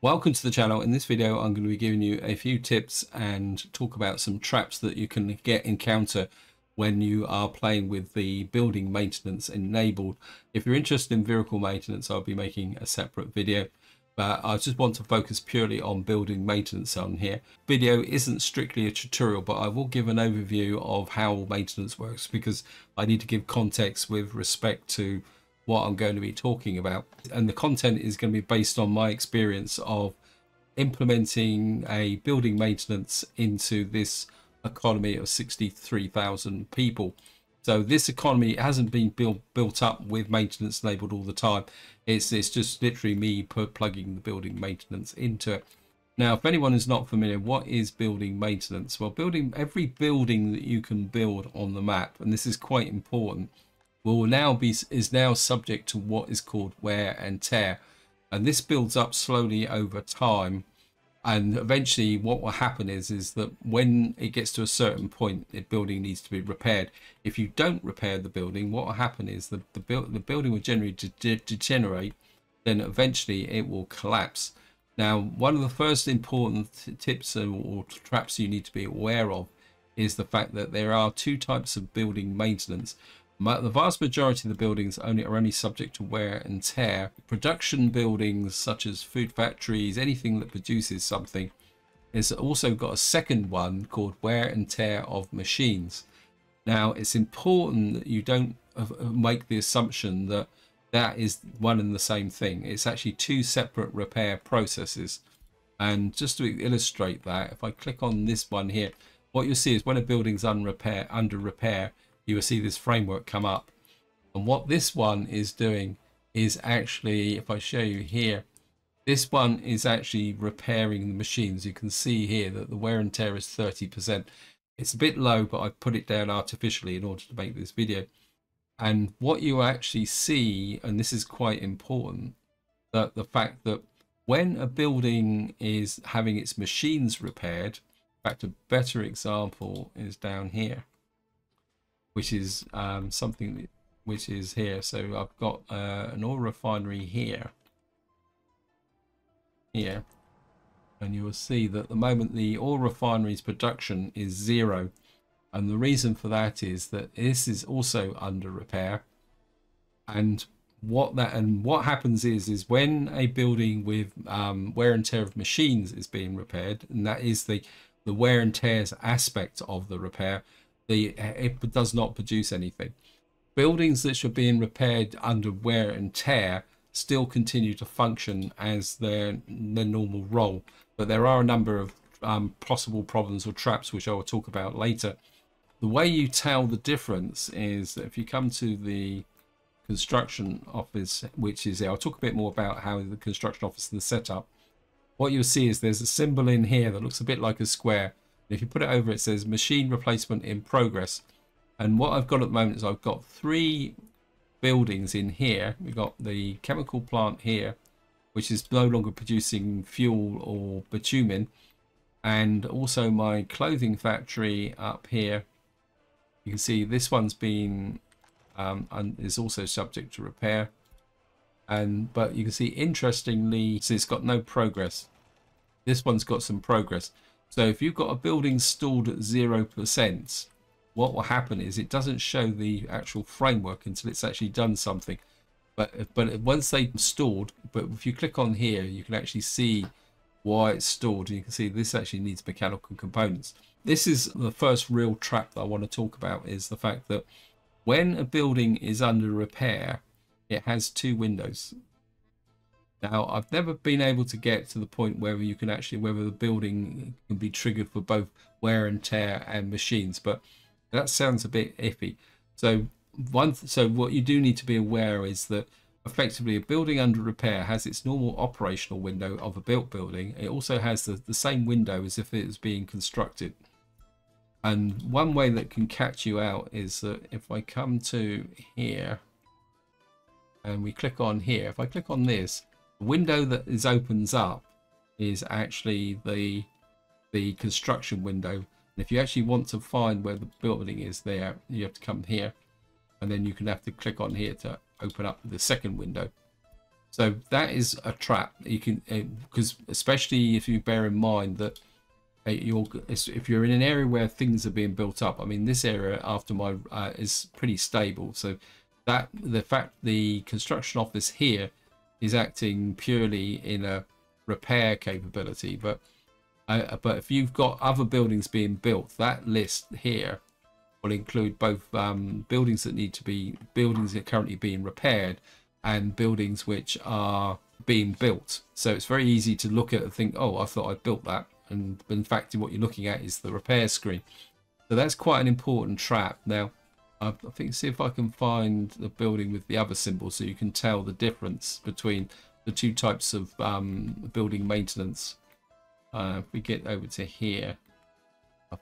Welcome to the channel. In this video I'm going to be giving you a few tips and talk about some traps that you can encounter when you are playing with the building maintenance enabled. If you're interested in vehicle maintenance, I'll be making a separate video, but I just want to focus purely on building maintenance on here. Video isn't strictly a tutorial, but I will give an overview of how maintenance works because I need to give context with respect to what I'm going to be talking about, and the content is going to be based on my experience of implementing a building maintenance into this economy of 63,000 people. So this economy hasn't been built up with maintenance enabled all the time. It's just literally me plugging the building maintenance into it. Now, if anyone is not familiar, what is building maintenance? Well, every building that you can build on the map, and this is quite important, is now subject to what is called wear and tear, and this builds up slowly over time, and eventually what will happen is that when it gets to a certain point, the building needs to be repaired. If you don't repair the building, what will happen is that the building will generally degenerate, then eventually it will collapse. Now, one of the first important tips or traps you need to be aware of is the fact that there are two types of building maintenance. The vast majority of the buildings are only subject to wear and tear. Production buildings such as food factories, anything that produces something, has also got a second one called wear and tear of machines. Now, it's important that you don't make the assumption that that is one and the same thing. It's actually two separate repair processes. And just to illustrate that, if I click on this one here, what you'll see is when a building's under repair, you will see this framework come up, and what this one is doing is actually, if I show you here, this one is actually repairing the machines. You can see here that the wear and tear is 30%. It's a bit low, but I've put it down artificially in order to make this video. And what you actually see, and this is quite important, that the fact that when a building is having its machines repaired, in fact a better example is down here, which is something which is here. So I've got an oil refinery here, and you will see that at the moment the oil refinery's production is 0, and the reason for that is that this is also under repair. And what happens is when a building with wear and tear of machines is being repaired, and that is the wear and tears aspect of the repair, it does not produce anything. Buildings that are being repaired under wear and tear still continue to function as their normal role, but there are a number of possible problems or traps which I will talk about later. The way you tell the difference is that if you come to the construction office, which is here, I'll talk a bit more about how the construction office and the setup. What you'll see is there's a symbol in here that looks a bit like a square. If you put it over, it says machine replacement in progress. And what I've got at the moment is I've got 3 buildings in here. We've got the chemical plant here, which is no longer producing fuel or bitumen, and also my clothing factory up here. You can see this one's been is also subject to repair, but you can see, interestingly, so it's got no progress. This one's got some progress. So if you've got a building stalled at 0%, what will happen is it doesn't show the actual framework until it's actually done something. But once they've stalled, but if you click on here, you can actually see why it's stalled. And you can see this actually needs mechanical components. This is the first real trap that I want to talk about, is the fact that when a building is under repair, it has 2 windows. Now, I've never been able to get to the point where you can actually, whether the building can be triggered for both wear and tear and machines, but that sounds a bit iffy. So what you do need to be aware is that effectively a building under repair has its normal operational window of a built building. It also has the same window as if it was being constructed. And one way that can catch you out is that if I come to here and we click on here, if I click on this, the window that opens up is actually the construction window. And if you actually want to find where the building is there, you have to come here, and then you can have to click on here to open up the second window. So that is a trap. You can, because especially if you bear in mind that if you're in an area where things are being built up. I mean, this area after my is pretty stable. So that the fact the construction office here is acting purely in a repair capability, but if you've got other buildings being built, that list here will include both buildings that are currently being repaired and buildings which are being built. So it's very easy to look at and think, oh, I thought I built that, and in fact what you're looking at is the repair screen. So that's quite an important trap. Now I think, see if I can find the building with the other symbol so you can tell the difference between the two types of building maintenance. If we get over to here, I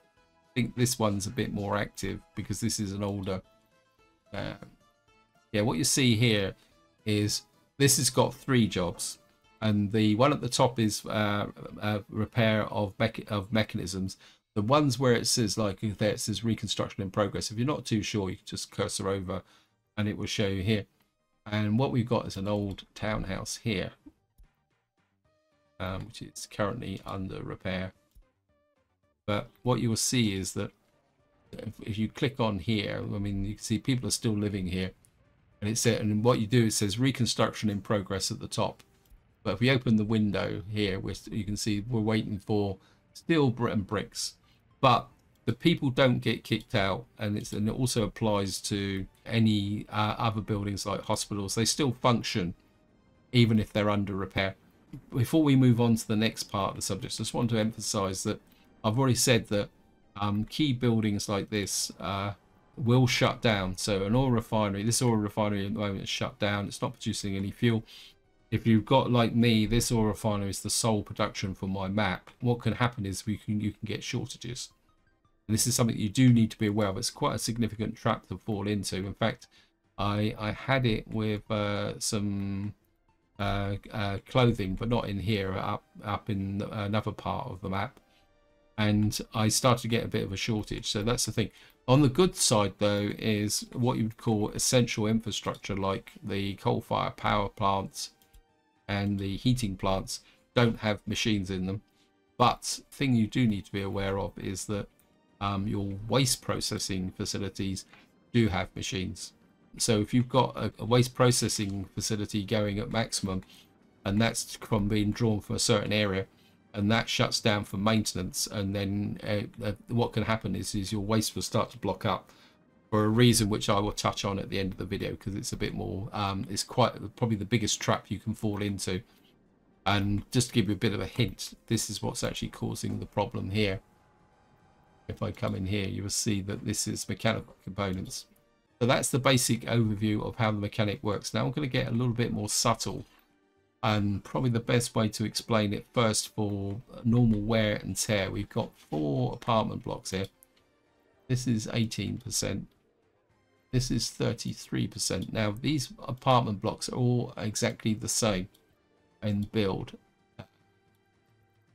think this one's a bit more active because this is an older. Yeah, what you see here is this has got 3 jobs, and the one at the top is repair of mechanisms. The ones where it says like there it says reconstruction in progress. If you're not too sure, you can just cursor over, and it will show you here. And what we've got is an old townhouse here, which is currently under repair. But what you will see is that if you click on here, I mean, you can see people are still living here, and it said, and what you do, it says reconstruction in progress at the top. But if we open the window here, you can see we're waiting for steel and bricks, but the people don't get kicked out, and it also applies to any other buildings like hospitals. They still function even if they're under repair. Before we move on to the next part of the subject, I just want to emphasize that I've already said that key buildings like this will shut down. So an oil refinery, this oil refinery at the moment is shut down. It's not producing any fuel. If you've got, like me, this oil refinery is the sole production for my map, what can happen is you can get shortages. And this is something you do need to be aware of. It's quite a significant trap to fall into. In fact, I had it with some clothing, but not in here, up in another part of the map, and I started to get a bit of a shortage. So that's the thing. On the good side, though, is what you would call essential infrastructure, like the coal-fired power plants and the heating plants don't have machines in them. But the thing you do need to be aware of is that your waste processing facilities do have machines. So if you've got a waste processing facility going at maximum, and that's from being drawn from a certain area, and that shuts down for maintenance, and then what can happen is your waste will start to block up for a reason which I will touch on at the end of the video, because it's a bit more it's quite probably the biggest trap you can fall into. And just to give you a bit of a hint, this is what's actually causing the problem here. If I come in here, you will see that this is mechanical components. So that's the basic overview of how the mechanic works. Now I'm going to get a little bit more subtle, and probably the best way to explain it first for normal wear and tear. We've got 4 apartment blocks here. This is 18%. This is 33%. Now these apartment blocks are all exactly the same in build. You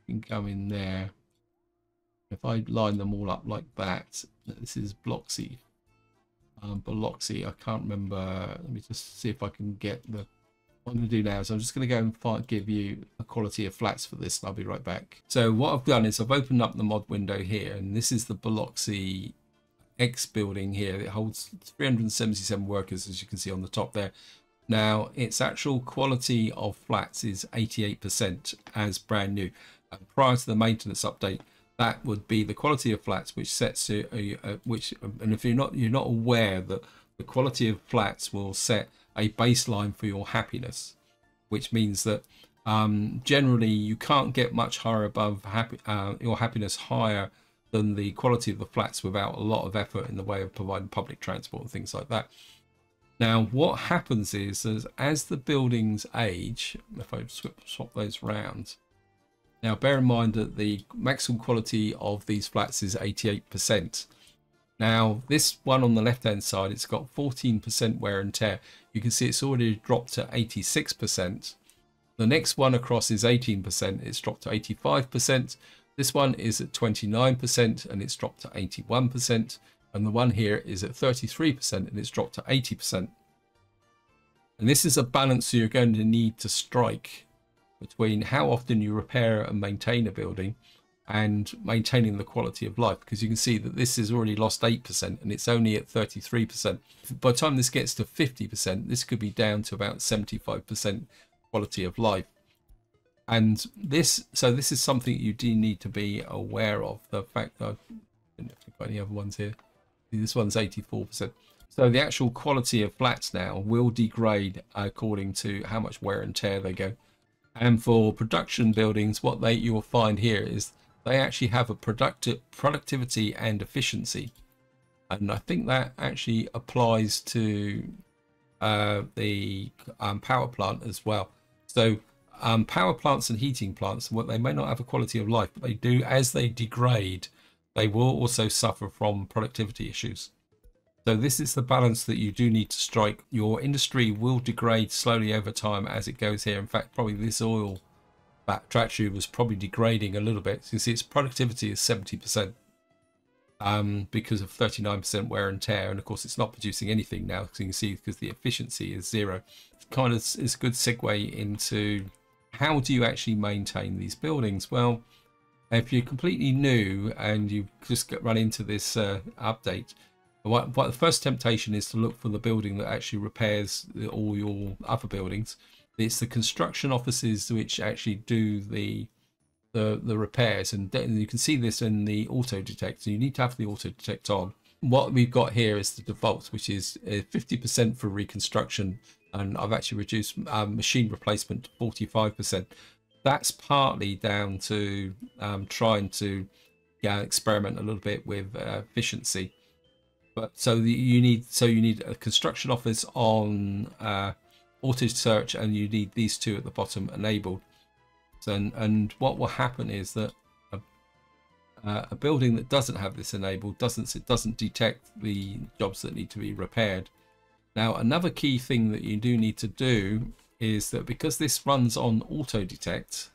can come in there. If I line them all up like that, this is Bloxy. Biloxi, I can't remember. Let me just see if I can get the. What I'm going to do now is I'm just going to go and give you a quality of flats for this, and I'll be right back. So what I've done is I've opened up the mod window here, and this is the Biloxi X building here. It holds 377 workers, as you can see on the top there. Now its actual quality of flats is 88% as brand new. And prior to the maintenance update, that would be the quality of flats, which sets to and if you're not aware that the quality of flats will set a baseline for your happiness, which means that generally you can't get much higher above your happiness higher than the quality of the flats without a lot of effort in the way of providing public transport and things like that. Now what happens is as the buildings age, if I swap those round. Now, bear in mind that the maximum quality of these flats is 88%. Now, this one on the left-hand side, it's got 14% wear and tear. You can see it's already dropped to 86%. The next one across is 18%. It's dropped to 85%. This one is at 29%, and it's dropped to 81%. And the one here is at 33%, and it's dropped to 80%. And And this is a balance you're going to need to strike between how often you repair and maintain a building and maintaining the quality of life, because you can see that this has already lost 8% and it's only at 33%. By the time this gets to 50%, this could be down to about 75% quality of life. And this is something you do need to be aware of. The fact that I don't know if I've got any other ones here. This one's 84%. So the actual quality of flats now will degrade according to how much wear and tear they go. And for production buildings, what you will find here is they actually have a productivity and efficiency. And I think that actually applies to the power plant as well. So power plants and heating plants, what they may not have a quality of life, but they do, as they degrade, they will also suffer from productivity issues. So this is the balance that you do need to strike. Your industry will degrade slowly over time as it goes here. In fact, probably this oil battery was probably degrading a little bit. So you see its productivity is 70% because of 39% wear and tear. And of course, it's not producing anything now, so you can see, because the efficiency is 0. It kind of is a good segue into how do you actually maintain these buildings? Well, if you're completely new and you just run into this update, what the first temptation is to look for the building that actually repairs all your other buildings. It's the construction offices which actually do the repairs, and you can see this in the auto detect. So you need to have the auto detect on. What we've got here is the default, which is 50% for reconstruction, and I've actually reduced machine replacement to 45%. That's partly down to trying to experiment a little bit with efficiency. But you need a construction office on auto search, and you need these two at the bottom enabled. And what will happen is that a building that doesn't have this enabled doesn't detect the jobs that need to be repaired. Now, another key thing that you do need to do is that because this runs on auto detect,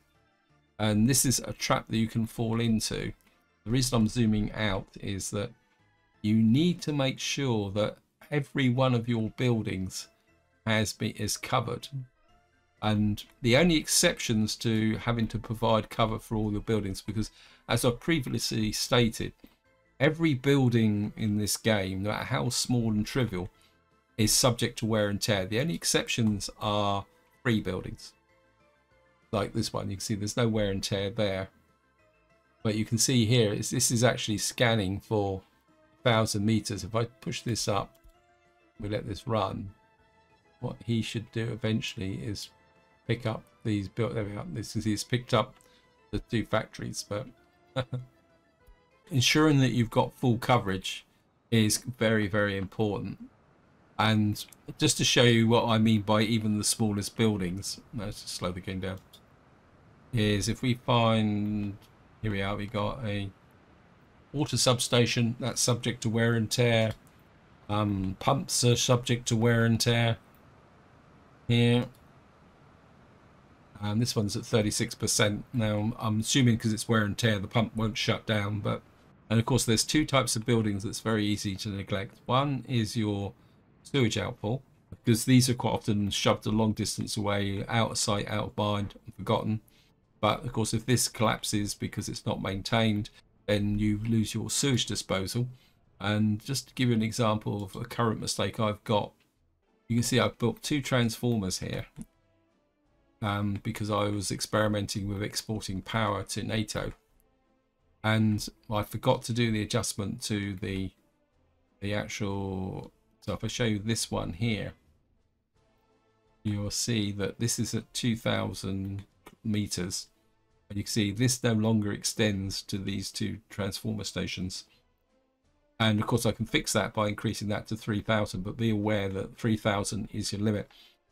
and this is a trap that you can fall into. The reason I'm zooming out is that you need to make sure that every one of your buildings is covered. And the only exceptions to having to provide cover for all your buildings, because as I've previously stated, every building in this game, no matter how small and trivial, is subject to wear and tear. The only exceptions are free buildings. Like this one, you can see there's no wear and tear there. But you can see here, this is actually scanning for 1,000 meters. If I push this up, we let this run, what he should do eventually is pick up these built. There we are. This is, he's picked up the 2 factories, but ensuring that you've got full coverage is very, very important. And just to show you what I mean by even the smallest buildings, let's just slow the game down, is if we find, here we are, we got a water substation that's subject to wear and tear. Pumps are subject to wear and tear here. And this one's at 36%. Now, I'm assuming because it's wear and tear, the pump won't shut down. And of course, there's 2 types of buildings that's very easy to neglect. One is your sewage outfall, because these are quite often shoved a long distance away, out of sight, out of mind, and forgotten. But of course, if this collapses because it's not maintained, then you lose your sewage disposal. And just to give you an example of a current mistake I've got, you can see I've built 2 transformers here because I was experimenting with exporting power to NATO, and I forgot to do the adjustment to the actual. So if I show you this one here, you'll see that this is at 2,000 meters, and you can see this no longer extends to these 2 transformer stations. And of course I can fix that by increasing that to 3,000, but be aware that 3,000 is your limit.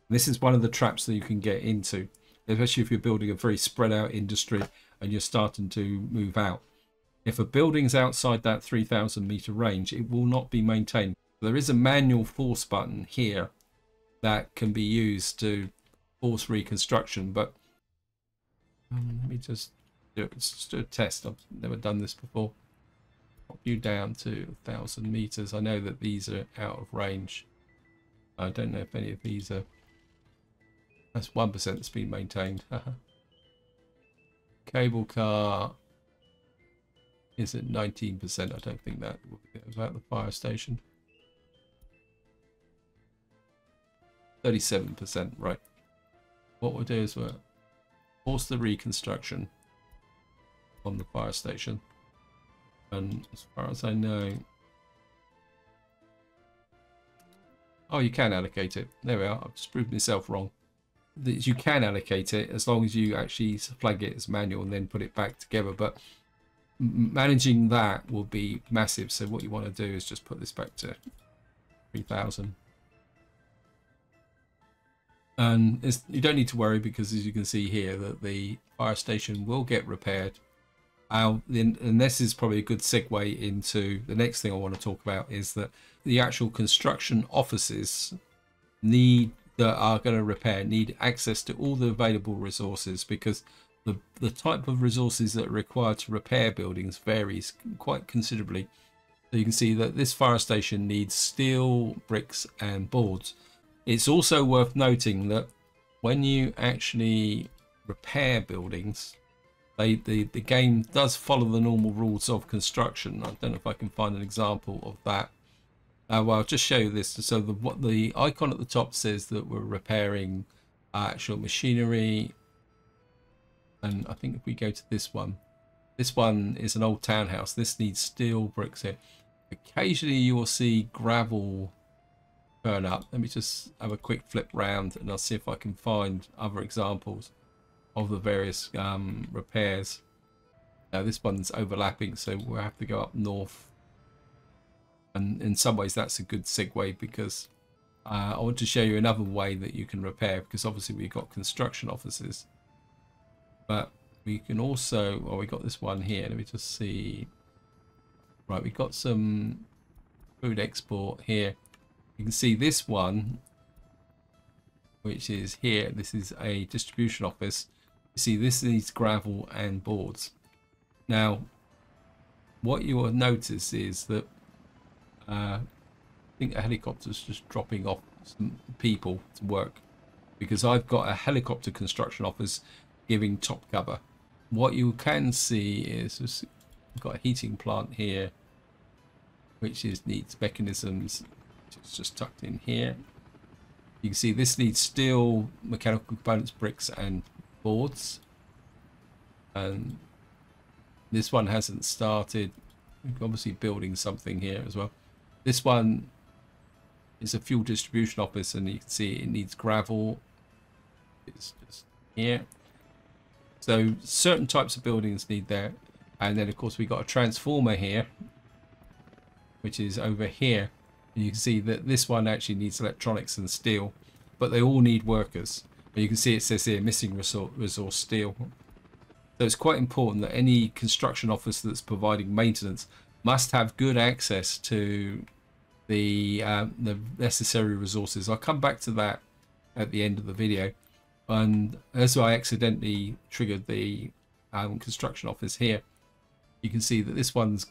This is one of the traps that you can get into, especially if you're building a very spread out industry and you're starting to move out. If a building's outside that 3,000 meter range, it will not be maintained. There is a manual force button here that can be used to force reconstruction, but let me just do it. Let's just do a test. I've never done this before. Pop you down to 1,000 meters. I know that these are out of range. I don't know if any of these are That's 1% that's been maintained. Cable car is at 19%. I don't think that will be about the fire station. 37%, right. What we'll do is we'll force the reconstruction on the fire station. And as far as I know... Oh, you can allocate it. There we are. I've just proved myself wrong. That you can allocate it as long as you actually flag it as manual and then put it back together. But managing that will be massive. So what you want to do is just put this back to 3,000. And you don't need to worry, because as you can see here that the fire station will get repaired. And this is probably a good segue into the next thing I want to talk about, is that the actual construction offices that are going to repair need access to all the available resources, because the type of resources that are required to repair buildings varies quite considerably. So you can see that this fire station needs steel, bricks and boards. It's also worth noting that when you actually repair buildings, the game does follow the normal rules of construction. I don't know if I can find an example of that. Well, I'll just show you this. So the icon at the top says that we're repairing actual machinery. And I think if we go to this one is an old townhouse. This needs steel, bricks here. Occasionally you will see gravel turn up. Let me just have a quick flip round and I'll see if I can find other examples of the various repairs. Now this one's overlapping, so we'll have to go up north. And in some ways that's a good segue, because I want to show you another way that you can repair, because obviously we've got construction offices. But we can also, well, we got this one here. Let me just see. Right, we've got some food export here. You can see this one, which is here. This is a distribution office. You see, this needs gravel and boards. Now, what you will notice is that I think a helicopter's just dropping off some people to work, because I've got a helicopter construction office giving top cover. What you can see is we've got a heating plant here, which needs mechanisms. It's just tucked in here. You can see this needs steel, mechanical components, bricks and boards. And this one hasn't started. We're obviously building something here as well. This one is a fuel distribution office, and you can see it needs gravel. It's just here. So certain types of buildings need that. And then of course we've got a transformer here, which is over here. And you can see that this one actually needs electronics and steel, but they all need workers. And you can see it says here missing resource steel. So it's quite important that any construction office that's providing maintenance must have good access to the necessary resources. I'll come back to that at the end of the video. And as I accidentally triggered the construction office here, you can see that this one's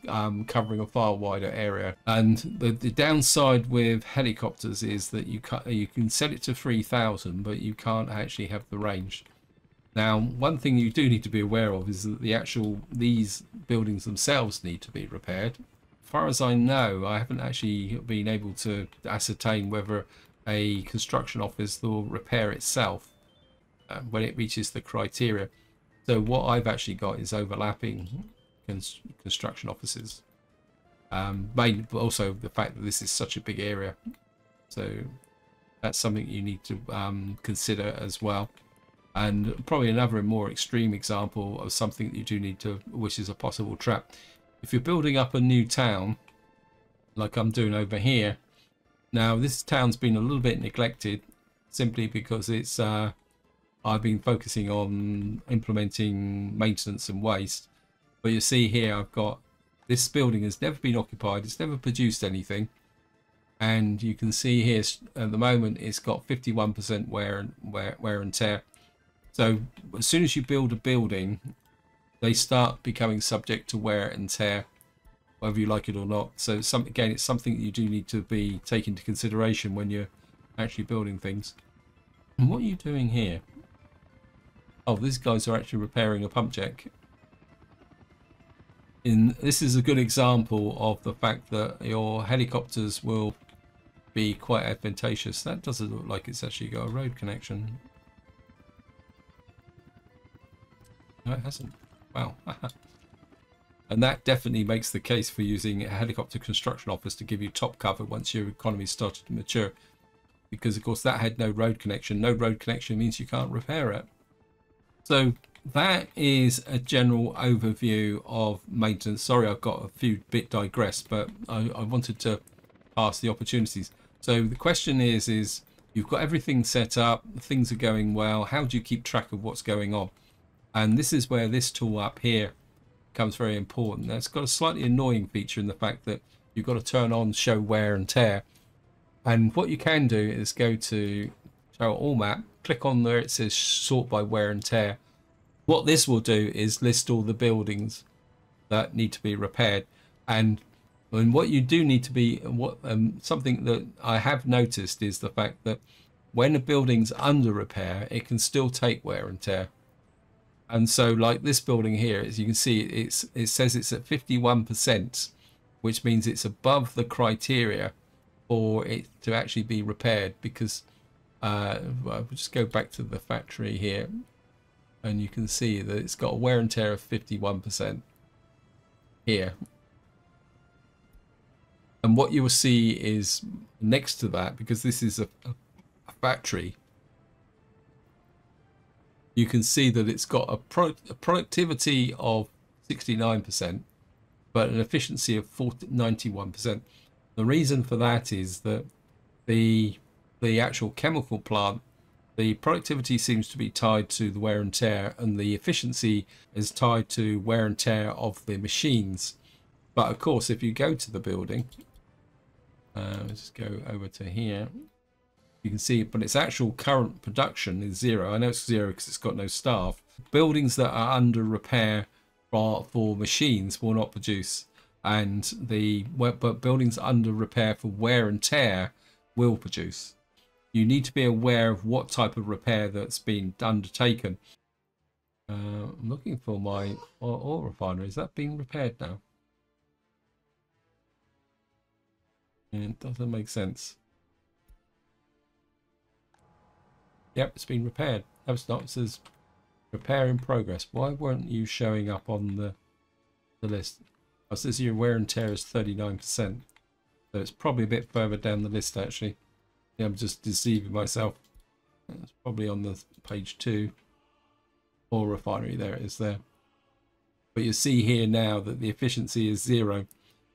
covering a far wider area. And the downside with helicopters is that you can set it to 3,000, but you can't actually have the range. Now, one thing you do need to be aware of is that these buildings themselves need to be repaired. As far as I know, I haven't actually been able to ascertain whether a construction office will repair itself when it reaches the criteria. So what I've actually got is overlapping construction offices, mainly, but also the fact that this is such a big area. So that's something you need to consider as well. And probably another more extreme example of something that you do need to, which is a possible trap. If you're building up a new town, like I'm doing over here, now this town's been a little bit neglected simply because it's I've been focusing on implementing maintenance and waste. But you see here, I've got this building has never been occupied, it's never produced anything, and you can see here at the moment it's got 51% wear and tear. So as soon as you build a building, they start becoming subject to wear and tear, whether you like it or not. So again, it's something that you do need to take into consideration when you're actually building things. And what are you doing here? Oh, these guys are actually repairing a pump jack. This is a good example of the fact that your helicopters will be quite advantageous. That doesn't look like it's actually got a road connection. No, it hasn't. Wow. And that definitely makes the case for using a helicopter construction office to give you top cover once your economy started to mature. Because, of course, that had no road connection. No road connection means you can't repair it. So that is a general overview of maintenance. Sorry, I've got a few bit digressed, but I wanted to pass the opportunities. So the question is you've got everything set up, things are going well. How do you keep track of what's going on? And this is where this tool up here becomes very important. It's got a slightly annoying feature in the fact that you've got to turn on show wear and tear. And what you can do is go to show all map, click on there, it says sort by wear and tear. What this will do is list all the buildings that need to be repaired. And what you do need to be, something that I have noticed is the fact that when a building's under repair, it can still take wear and tear. And so like this building here, as you can see, it says it's at 51%, which means it's above the criteria for it to actually be repaired. Because we'll just go back to the factory here, and you can see that it's got a wear and tear of 51% here. And what you will see is next to that, because this is a factory, you can see that it's got a productivity of 69%, but an efficiency of 91%. The reason for that is that the actual chemical plant, the productivity seems to be tied to the wear and tear, and the efficiency is tied to wear and tear of the machines. But of course, if you go to the building, let's just go over to here. You can see, but its actual current production is 0. I know it's 0 because it's got no staff. Buildings that are under repair for machines will not produce, and but buildings under repair for wear and tear will produce. You need to be aware of what type of repair that's been undertaken. I'm looking for my oil refinery. Is that being repaired now? It doesn't make sense. Yep, it's been repaired. No, it's not. It says repair in progress. Why weren't you showing up on the list? Oh, it says your wear and tear is 39%. So it's probably a bit further down the list, actually. Yeah, I'm just deceiving myself. It's probably on the page 2. Oil refinery, there it is there. But you see here now that the efficiency is 0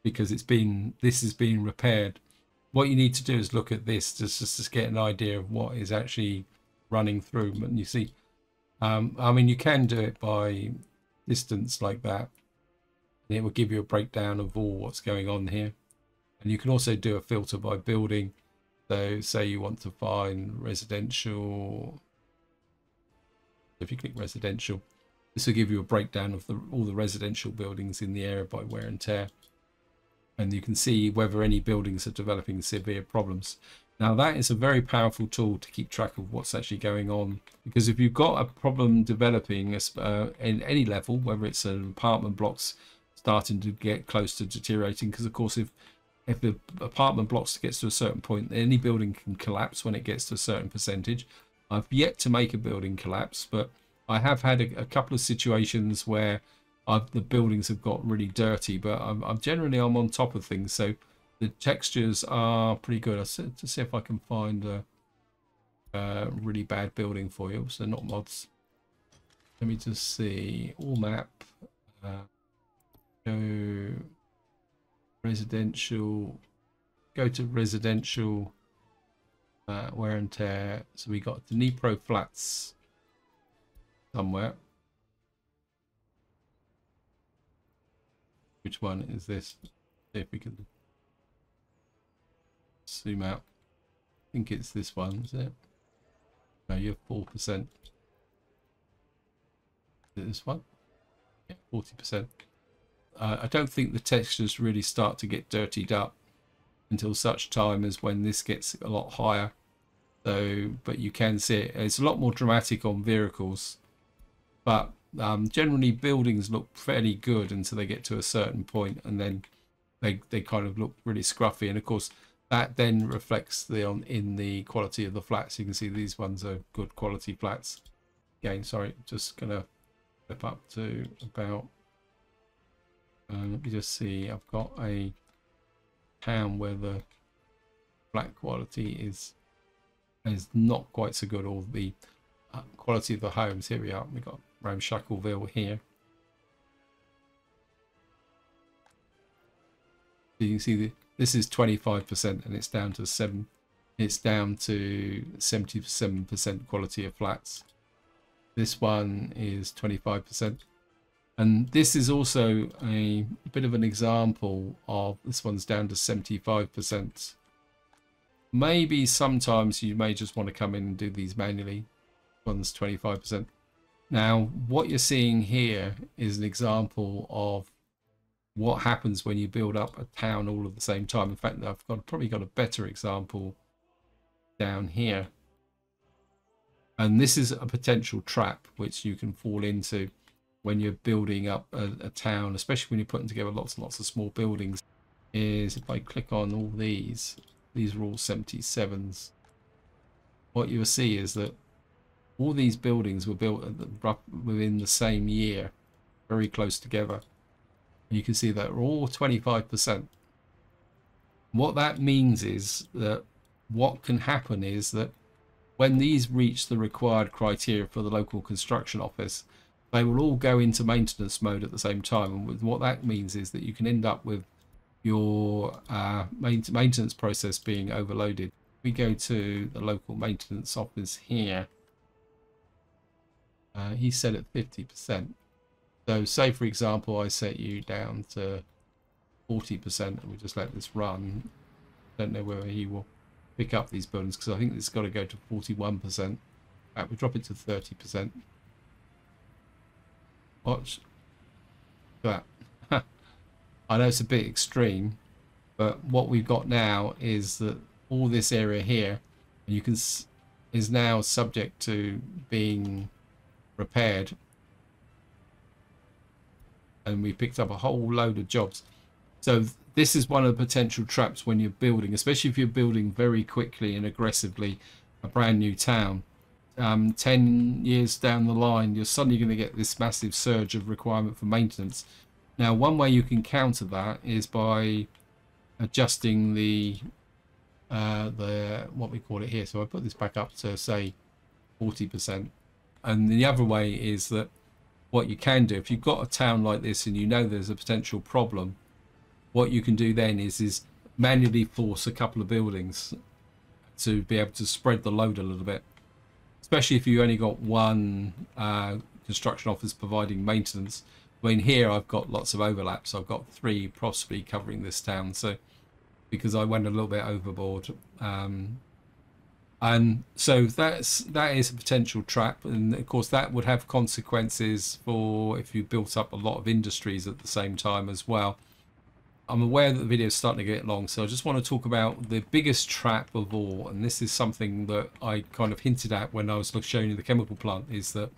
because this is being repaired. What you need to do is look at this just to get an idea of what is actually running through. And you see, I mean, you can do it by distance like that. And it will give you a breakdown of all what's going on here. And you can also do a filter by building. So say you want to find residential. If you click residential, this will give you a breakdown of all the residential buildings in the area by wear and tear. And you can see whether any buildings are developing severe problems. Now that is a very powerful tool to keep track of what's actually going on, because if you've got a problem developing in any level, whether it's an apartment blocks starting to get close to deteriorating, because of course if the apartment blocks gets to a certain point, any building can collapse when it gets to a certain percentage. I've yet to make a building collapse, but I have had a couple of situations where the buildings have got really dirty, but I'm generally on top of things, so the textures are pretty good. I'll see if I can find a really bad building for you. So not mods. Let me just see. All map. Go residential. Go to residential. Wear and tear. So we got the Dnipro flats somewhere. Which one is this? See if we can zoom out. I think it's this one, is it? No, you have 4%. Is it this one? Yeah, 40%. I don't think the textures really start to get dirtied up until such time as when this gets a lot higher. So, but you can see it. It's a lot more dramatic on vehicles, but generally buildings look fairly good until they get to a certain point, and then they kind of look really scruffy. And of course, that then reflects in the quality of the flats. You can see these ones are good quality flats. Again, sorry, just gonna flip up to about. Let me just see. I've got a town where the flat quality is not quite so good, or the quality of the homes. Here we are. We've got Ramshackleville here. So you can see this is 25%, and it's down to 7. It's down to 77% quality of flats. This one is 25%, and this is also a bit of an example of this one's down to 75%. Maybe sometimes you may just want to come in and do these manually. One's 25%. Now, what you're seeing here is an example of what happens when you build up a town all at the same time. In fact, I've probably got a better example down here. And this is a potential trap which you can fall into when you're building up a town, especially when you're putting together lots and lots of small buildings. Is if I click on all these are all 77s. What you'll see is that all these buildings were built within the same year, very close together. And you can see that they're all 25%. What that means is that what can happen is that when these reach the required criteria for the local construction office, they will all go into maintenance mode at the same time. And what that means is that you can end up with your maintenance process being overloaded. We go to the local maintenance office here. He's set at 50%. So say, for example, I set you down to 40%, and we just let this run. Don't know whether he will pick up these buildings, because I think it's got to go to 41%. We drop it to 30%. Watch that. I know it's a bit extreme, but what we've got now is that all this area here, you can is now subject to being repaired, and we picked up a whole load of jobs. So this is one of the potential traps when you're building, especially if you're building very quickly and aggressively a brand new town. 10 years down the line, you're suddenly going to get this massive surge of requirement for maintenance. Now, one way you can counter that is by adjusting the what we call it here. So I put this back up to say 40%. And the other way is that what you can do, if you've got a town like this and you know there's a potential problem, what you can do then is manually force a couple of buildings to be able to spread the load a little bit, especially if you only got one construction office providing maintenance. I mean, here I've got lots of overlaps. I've got 3 possibly covering this town, so because I went a little bit overboard. And so that is a potential trap, and of course that would have consequences for if you built up a lot of industries at the same time as well. I'm aware that the video is starting to get long, so I just want to talk about the biggest trap of all, and this is something that I kind of hinted at when I was showing you the chemical plant, is that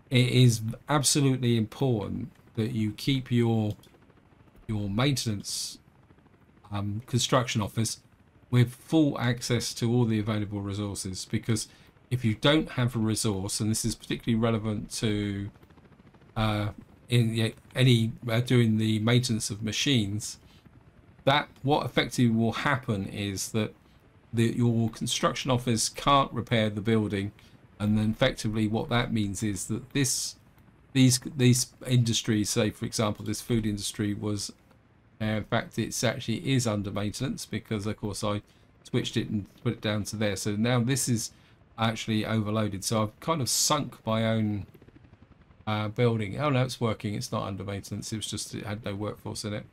it is absolutely important that you keep your maintenance construction office with full access to all the available resources, because if you don't have a resource, and this is particularly relevant to doing the maintenance of machines, that what effectively will happen is that your construction office can't repair the building, and then effectively what that means is that these industries, say for example this food industry, was in fact it actually is under maintenance, because of course I switched it and put it down to there. So now this is actually overloaded, so I've kind of sunk my own building. Oh no, it's working, it's not under maintenance, it was just it had no workforce in it.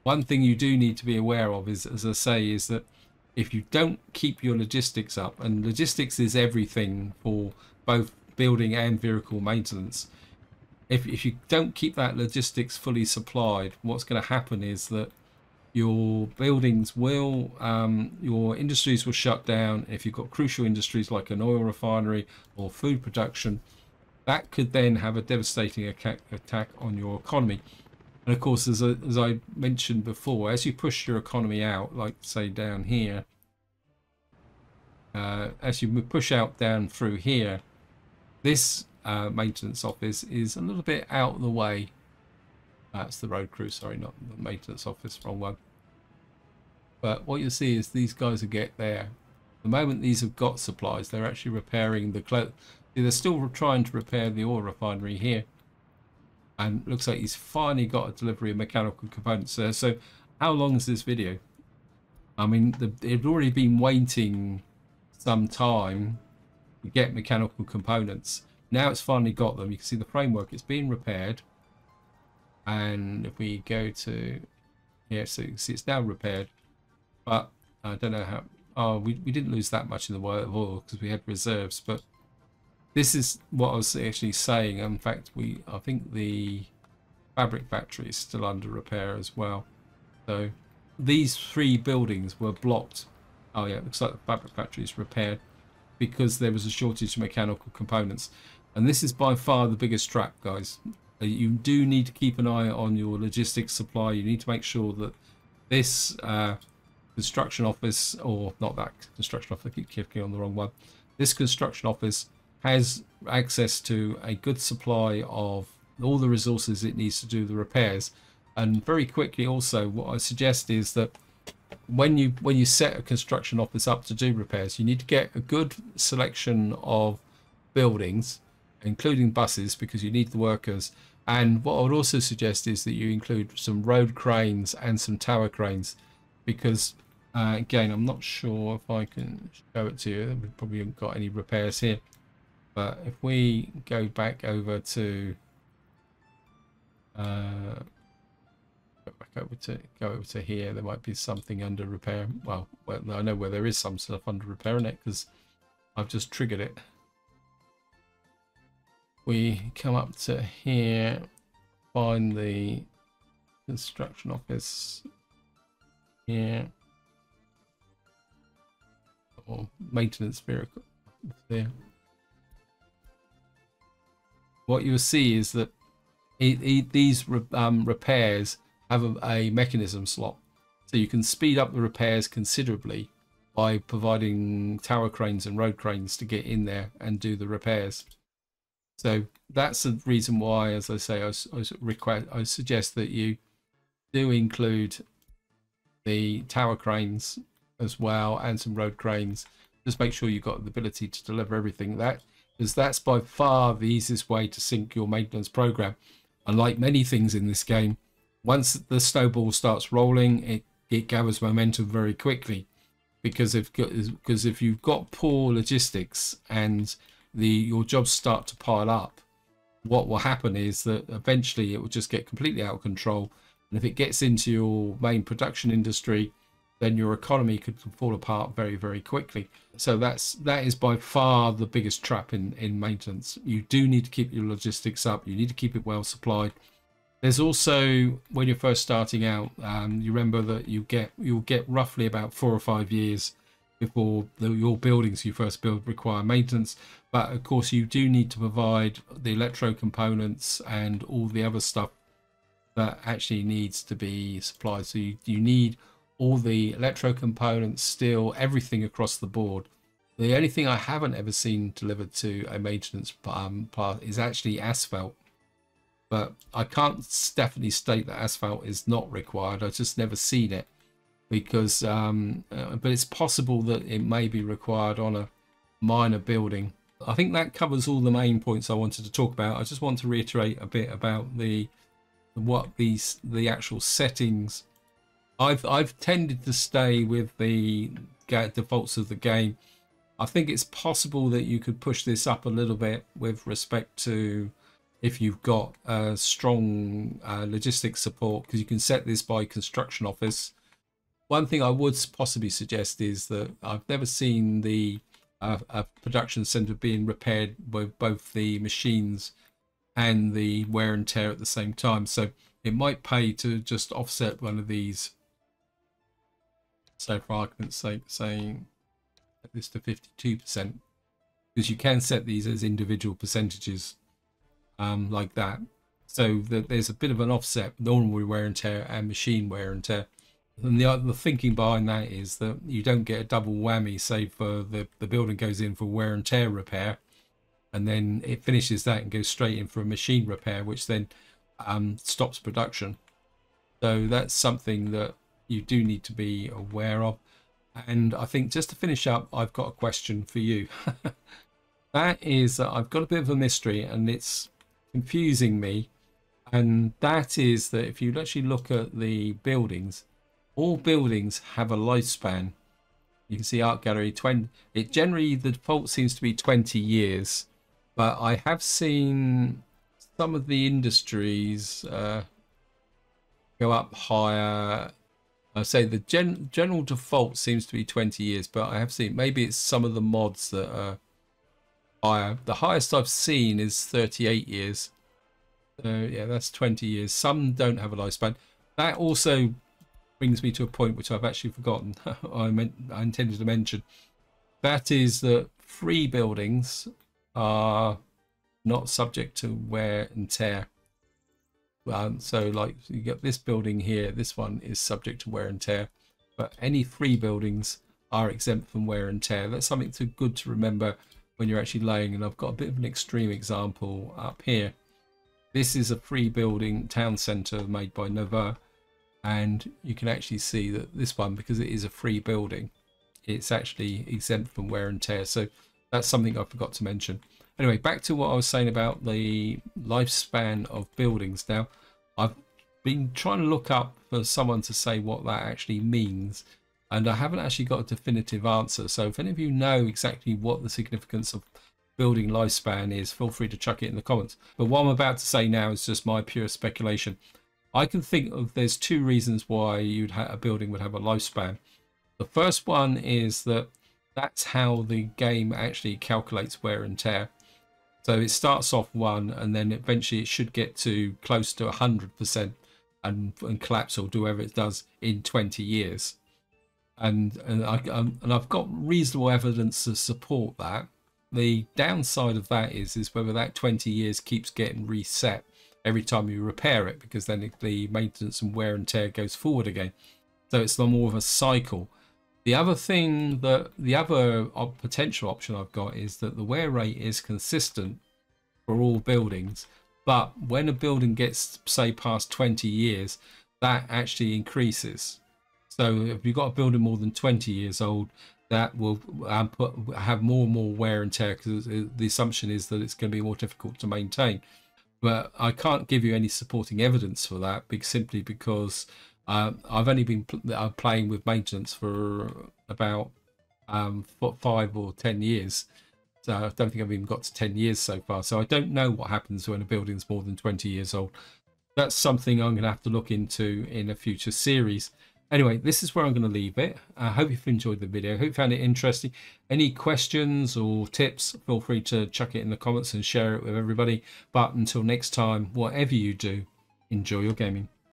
One thing you do need to be aware of is, as I say, is that if you don't keep your logistics up, and logistics is everything for both building and vehicle maintenance, if you don't keep that logistics fully supplied, what's going to happen is that your buildings will, your industries will shut down. If you've got crucial industries like an oil refinery or food production, that could then have a devastating attack on your economy. And of course, as I mentioned before, as you push your economy out, like say down here, as you push out down through here, this maintenance office is a little bit out of the way. That's the road crew, sorry, not the maintenance office, wrong one. But what you'll see is these guys will get there. The moment these have got supplies, they're actually repairing the clothes. They're still trying to repair the oil refinery here. And it looks like he's finally got a delivery of mechanical components there. So how long is this video? I mean, they've already been waiting some time to get mechanical components. Now it's finally got them. You can see the framework, it's being repaired. And if we go to here, so you can see it's now repaired. But I don't know how. Oh, we didn't lose that much in the way of oil because we had reserves. But this is what I was actually saying. In fact, I think the fabric factory is still under repair as well. So these 3 buildings were blocked. Oh yeah, it looks like the fabric factory is repaired because there was a shortage of mechanical components. And this is by far the biggest trap, guys. You do need to keep an eye on your logistics supply. You need to make sure that this construction office, or not that construction office, I keep clicking on the wrong one. This construction office has access to a good supply of all the resources it needs to do the repairs. And very quickly also, what I suggest is that when you set a construction office up to do repairs, you need to get a good selection of buildings, including buses, because you need the workers. And what I would also suggest is that you include some road cranes and some tower cranes, because again, I'm not sure if I can show it to you. We probably haven't got any repairs here. But if we go back over to go over to here, there might be something under repair. Well, I know where there is some stuff under repair in it because I've just triggered it. We come up to here, find the construction office here, or maintenance vehicle there. What you'll see is that these repairs have a mechanism slot, so you can speed up the repairs considerably by providing tower cranes and road cranes to get in there and do the repairs. So that's the reason why, as I say, I suggest that you do include the tower cranes as well and some road cranes. Just make sure you've got the ability to deliver everything. Because that's by far the easiest way to sync your maintenance program. Unlike many things in this game, once the snowball starts rolling, it gathers momentum very quickly. Because if you've got poor logistics and your jobs start to pile up, what will happen is that eventually it will just get completely out of control. And if it gets into your main production industry, then your economy could fall apart very, very quickly. So that is by far the biggest trap in maintenance. You do need to keep your logistics up. You need to keep it well supplied. There's also, when you're first starting out, you remember that you'll get roughly about 4 or 5 years before your buildings you first build require maintenance. But of course, you do need to provide the electro components and all the other stuff that actually needs to be supplied. So you need all the electro components, steel, everything across the board. The only thing I haven't ever seen delivered to a maintenance part is actually asphalt. But I can't definitely state that asphalt is not required. I've just never seen it, because but it's possible that it may be required on a minor building. I think that covers all the main points I wanted to talk about. I just want to reiterate a bit about the actual settings. I've tended to stay with the defaults of the game. I think it's possible that you could push this up a little bit with respect to if you've got strong logistics support, because you can set this by construction office. One thing I would possibly suggest is that I've never seen the production center being repaired with both the machines and the wear and tear at the same time. So it might pay to just offset one of these So for argument's sake, saying set this to 52%, because you can set these as individual percentages like that. So that there's a bit of an offset, normal wear and tear and machine wear and tear. And the thinking behind that is that you don't get a double whammy, say for the building goes in for wear and tear repair, and then it finishes that and goes straight in for a machine repair, which then stops production. So that's something that you do need to be aware of. And I think just to finish up, I've got a question for you. That is, I've got a bit of a mystery and it's confusing me. And that is that if you actually look at the buildings, all buildings have a lifespan. You can see art gallery 20. It generally, the default seems to be 20 years, but I have seen some of the industries go up higher. I say the general default seems to be 20 years, but I have seen maybe it's some of the mods that are higher. The highest I've seen is 38 years. So yeah, that's 20 years. Some don't have a lifespan. That also brings me to a point which I've actually forgotten. I intended to mention. That is that free buildings are not subject to wear and tear. So like you get this building here, this one is subject to wear and tear, but any free buildings are exempt from wear and tear. That's something good to remember when you're actually laying. And I've got a bit of an extreme example up here. This is a free building town centre made by Nova, and you can actually see that this one, because it is a free building, it's actually exempt from wear and tear. So that's something I forgot to mention. Anyway, back to what I was saying about the lifespan of buildings. Now, I've been trying to look up for someone to say what that actually means, and I haven't actually got a definitive answer. So if any of you know exactly what the significance of building lifespan is, feel free to chuck it in the comments. But what I'm about to say now is just my pure speculation. I can think of there's two reasons why a building would have a lifespan. The first one is that that's how the game actually calculates wear and tear. So it starts off 1 and then eventually it should get to close to 100% and collapse or do whatever it does in 20 years. And I've got reasonable evidence to support that. The downside of that is whether that 20 years keeps getting reset every time you repair it, because then the maintenance and wear and tear goes forward again. So it's more of a cycle. The other thing, the other potential option I've got is that the wear rate is consistent for all buildings, but when a building gets, say, past 20 years, that actually increases. So if you've got a building more than 20 years old, that will have more and more wear and tear, because the assumption is that it's going to be more difficult to maintain. But I can't give you any supporting evidence for that, simply because I've only been playing with maintenance for about 5 or 10 years. So I don't think I've even got to 10 years so far. So I don't know what happens when a building's more than 20 years old. That's something I'm going to have to look into in a future series. Anyway, this is where I'm going to leave it. I hope you've enjoyed the video. I hope you found it interesting. Any questions or tips, feel free to chuck it in the comments and share it with everybody. But until next time, whatever you do, enjoy your gaming.